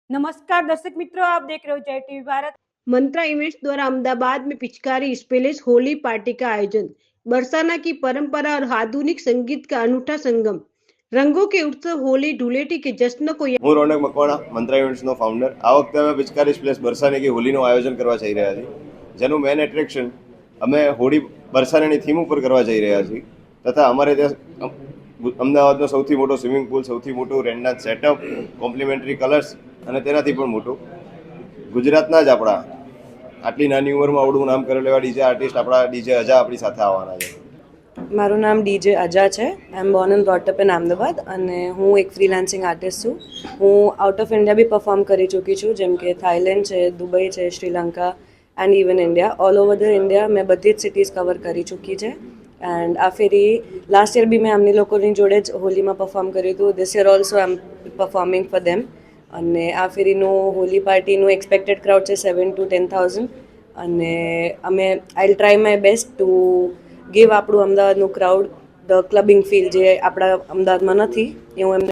नमस्कार दर्शक मित्रों, आप देख रहे हो जय टीवी भारत। मंत्रा इवेंट्स द्वारा अहमदाबाद में पिचकारी स्पेलिस होली पार्टी का आयोजन। बरसाना की परंपरा और आधुनिक संगीत का अनूठा संगम। रंगों के उत्सव होली धूळेटी के जश्न को હું રોનક મકવાણા મંત્રા ઇવેન્ટ્સનો ફાઉન્ડર। આ વખતે અમે પિચકારી પ્લેસ બરસાનેની હોલીનું આયોજન કરવા જઈ રહ્યા છીએ, જેનું મેન એટ્રેક્શન અમે હોળી બરસાનેની થીમ ઉપર કરવા જઈ રહ્યા છીએ। તથા અમારે ત્યાં અમદાવાદનો સૌથી મોટો સ્વિમિંગ પૂલ, સૌથી મોટું રેનના સેટઅપ, કોમ્પ્લિમેન્ટરી કલર્સ અને તેનાથી પણ મોટું ગુજરાતના જ આપણા આટલી નાની ઉંમરમાં આવડું નામ કરેલા એવા ડીજે આર્ટિસ્ટ આપણા ડીજે અજા આપણી સાથે આવવાના છે। મારું નામ ડીજે અજા છે। I am born and brought up in Ahmedabad અને હું એક ફ્રીલાન્સિંગ આર્ટિસ્ટ છું। હું આઉટ ઓફ ઇન્ડિયા બી પરફોર્મ કરી ચૂકી છું, જેમ કે થાઈલેન્ડ છે, દુબઈ છે, Sri Lanka and even India. All over the India મેં બધી જ સિટીઝ કવર કરી ચૂકી છે। એન્ડ આ ફેરી લાસ્ટ યર બી મેં આમની લોકોની જોડે જ હોલીમાં પરફોર્મ કર્યું હતું। This year also I am performing for them. અને આ ફેરીનું હોલી પાર્ટીનું એક્સપેક્ટેડ ક્રાઉડ છે 7,000 to 10,000 અને અમે આઈ try my best to give આપણું અમદાવાદનું ક્રાઉડ ધ ક્લબિંગ ફીલ જે આપણા અમદાવાદમાં નથી, એવું એમને